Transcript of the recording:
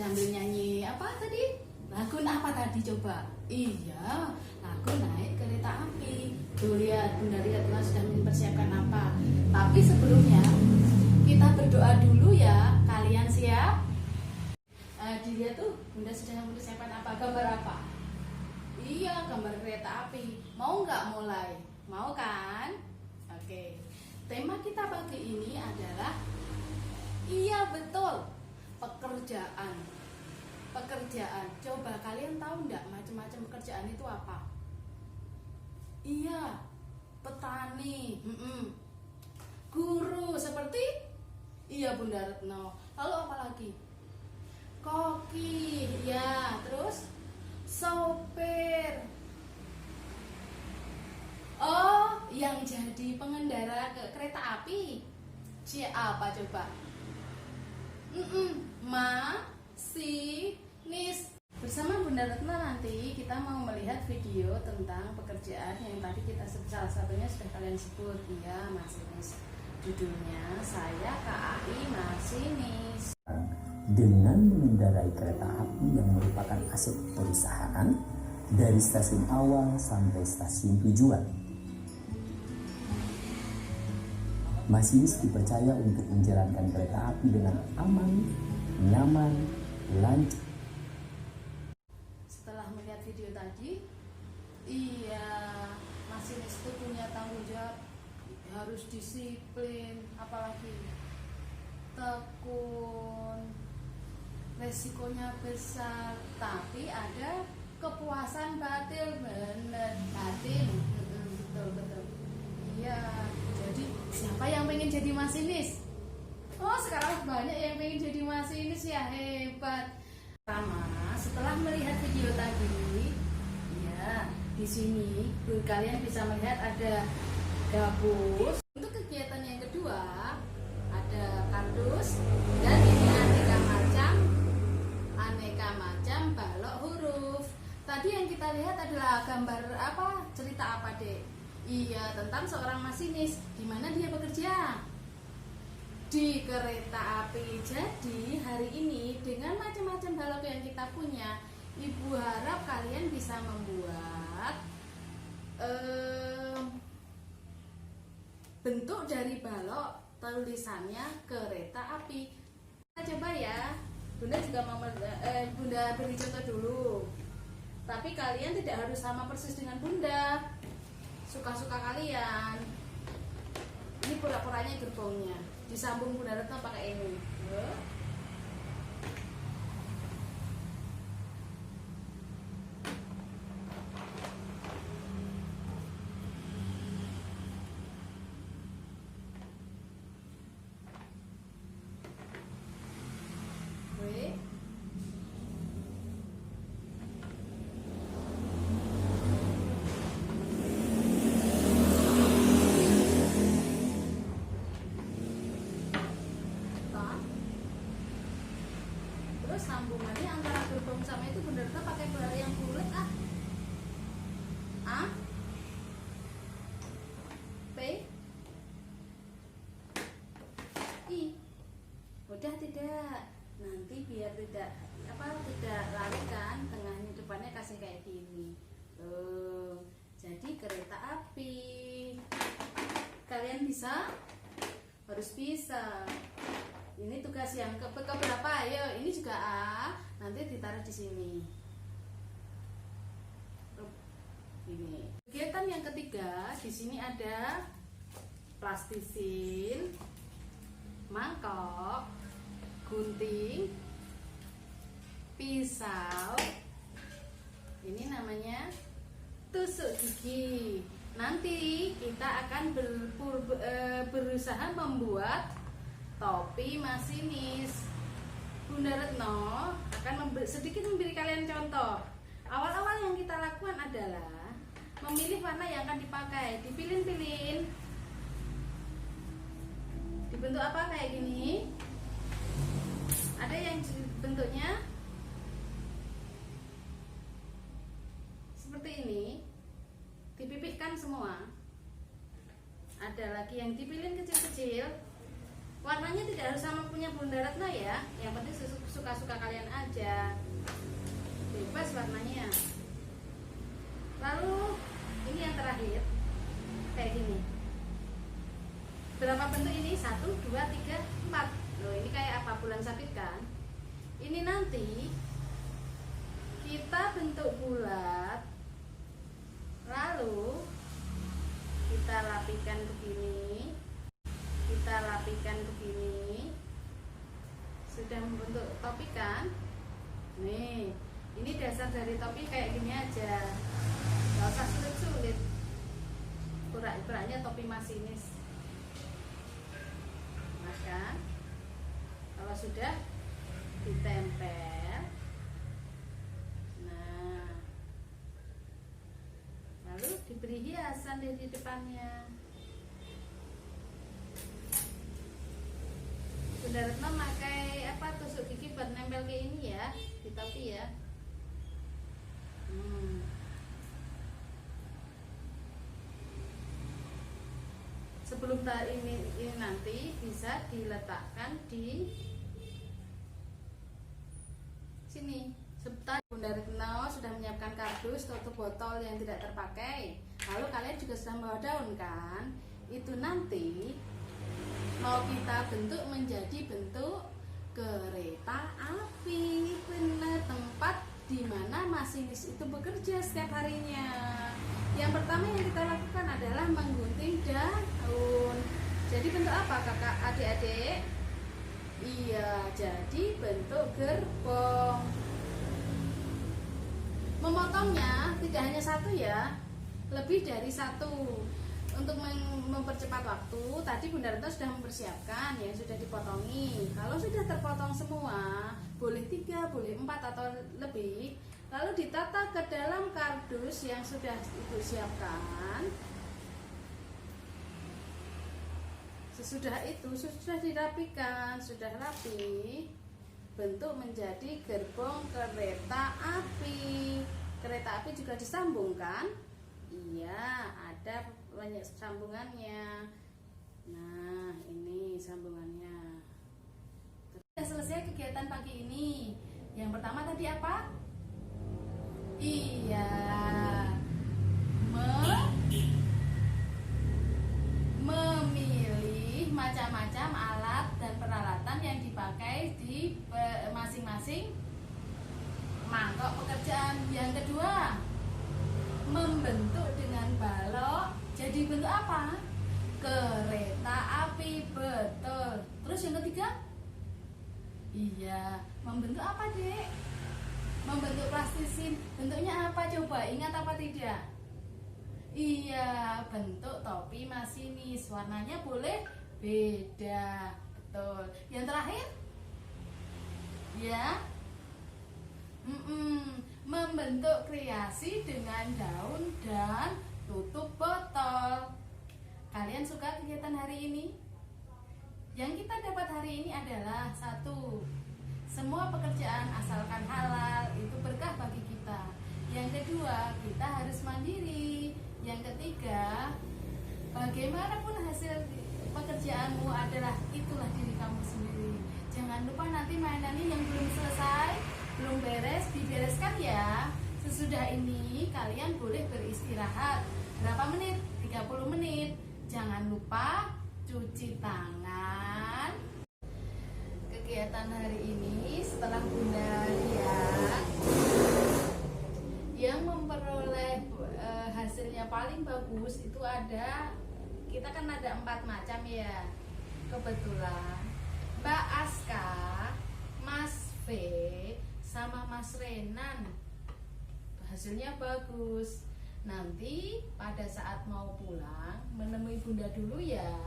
sambil nyanyi apa tadi? Lagu apa tadi coba? Iya, lagu naik kereta api. Tuh lihat, Bunda lihat Mas sudah mempersiapkan apa. Tapi sebelumnya kita berdoa dulu ya. Kalian siap? Dilihat tuh, Bunda sudah mempersiapkan apa? Gambar apa? Iya, gambar kereta api. Mau nggak mulai? Mau kan? Oke. Tema kita pagi ini adalah iya betul, pekerjaan. Pekerjaan. Coba kalian tahu nggak macam-macam pekerjaan itu apa? Iya, petani, guru seperti iya Bunda Retno. Lalu apa lagi? Koki, ya. Terus sopir. Oh, yang jadi pengendara kereta api. Siapa coba? Masinis. Bersama Bunda Retno nanti kita mau melihat video tentang pekerjaan yang tadi kita salah satunya sudah kalian sebut, ya, masinis. Judulnya saya KAI Masinis. Dengan mengendarai kereta api yang merupakan aset perusahaan dari stasiun awal sampai stasiun tujuan. Masinis dipercaya untuk menjalankan kereta api dengan aman, nyaman, lancar. Setelah melihat video tadi, iya, masinis itu punya tanggung jawab, harus disiplin, apalagi tekun, resikonya besar, tapi ada kepuasan batin, bener, batin, betul. Iya, jadi siapa yang pengen jadi masinis? Oh, sekarang banyak yang pengen jadi masinis, ya, hebat. Pertama, setelah melihat video tadi, ya, di sini kalian bisa melihat ada gabus. Untuk kegiatan yang kedua, ada kardus dan ini aneka macam balok huruf. Tadi yang kita lihat adalah gambar apa? Cerita apa, Dek? Iya, tentang seorang masinis. Di mana dia bekerja? Di kereta api. Jadi hari ini dengan macam-macam balok yang kita punya, Ibu harap kalian bisa membuat bentuk dari balok, tulisannya kereta api. Kita coba ya. Bunda juga mau Bunda beri contoh dulu. Tapi kalian tidak harus sama persis dengan Bunda. Suka-suka kalian. Ini pura-puranya gerbongnya. Disambung Bunda Retno pakai ini. Terus sambungannya antara gerbong sama itu benar-benar pakai bola yang bulat, P I. Udah tidak? Nanti biar tidak lari kan, tengahnya depannya kasih kayak gini. Tuh. Jadi kereta api. Kalian bisa? Harus bisa. Ini tugas yang keberapa? Ayo, ini juga A. Nanti ditaruh di sini. Ini. Kegiatan yang ketiga, di sini ada plastisin, mangkok, gunting, pisau. Ini namanya tusuk gigi. Nanti kita akan berusaha membuat topi masinis. Bunda Retno akan sedikit memberi kalian contoh. Awal-awal yang kita lakukan adalah memilih warna yang akan dipakai. Dipilih-pilih. Dibentuk apa kayak gini? Ada yang bentuknya seperti ini. Dipipihkan semua. Ada lagi yang dipilih kecil-kecil. Warnanya tidak harus sama punya Bunda Retno ya, yang penting suka-suka kalian aja, bebas warnanya. Lalu ini yang terakhir kayak gini. Berapa bentuk ini? 1, 2, 3, 4. Loh, ini kayak apa? Bulan sabit kan? Ini nanti kita bentuk bulat, lalu kita rapikan begini, kita rapikan begini. Sudah membentuk topi kan? Nih, ini dasar dari topi kayak gini aja, gak usah sulit-sulit. Ukurannya topi masinis. Maka kalau sudah ditempel, nah lalu diberi hiasan di depannya. Bunda Retno pakai apa, tusuk gigi buat nempel ke ini ya, di topi ya. Sebelum ini nanti bisa diletakkan di sini. Sebentar, Bunda Retno sudah menyiapkan kardus tutup botol yang tidak terpakai. Lalu kalian juga sudah membawa daun kan? Itu nanti mau kita bentuk menjadi bentuk kereta api. Benar, tempat di mana masinis itu bekerja setiap harinya. Yang pertama yang kita lakukan adalah menggunting daun. Jadi bentuk apa kakak adik-adik? Iya, jadi bentuk gerbong. Memotongnya tidak hanya satu ya, lebih dari satu. Untuk mempercepat waktu, tadi Bunda Retno sudah mempersiapkan yang sudah dipotongi. Kalau sudah terpotong semua, boleh 3, boleh 4 atau lebih. Lalu ditata ke dalam kardus yang sudah Ibu siapkan. Sesudah itu, sudah dirapikan, sudah rapi, bentuk menjadi gerbong kereta api. Kereta api juga disambungkan. Iya, ada banyak sambungannya. Nah, ini sambungannya. Sudah selesai kegiatan pagi ini. Yang pertama tadi apa? Iya, memilih macam-macam alat dan peralatan yang dipakai di masing-masing mangkok pekerjaan. Yang kedua, membentuk dengan balok jadi bentuk apa? Kereta api, betul. Terus yang ketiga? Iya, membentuk apa dek? Membentuk plastisin. Bentuknya apa coba? Ingat apa tidak? Iya, bentuk topi masinis. Warnanya boleh beda. Betul. Yang terakhir? Ya, membentuk kreasi dengan daun dan tutup botol. Kalian suka kegiatan hari ini? Yang kita dapat hari ini adalah 1, semua pekerjaan asalkan halal itu berkah bagi kita. Yang kedua, kita harus mandiri. Yang ketiga, bagaimanapun hasil pekerjaanmu adalah itulah diri kamu sendiri. Jangan lupa nanti mainannya yang belum selesai, belum beres, dibereskan ya. Sesudah ini kalian boleh beristirahat. Berapa menit? 30 menit. Jangan lupa cuci tangan. Kegiatan hari ini setelah Bunda lihat, yang memperoleh hasilnya paling bagus itu kita kan ada 4 macam ya. Kebetulan Mbak Aska, Mas V, sama Mas Renan hasilnya bagus. Nanti pada saat mau pulang menemui Bunda dulu ya.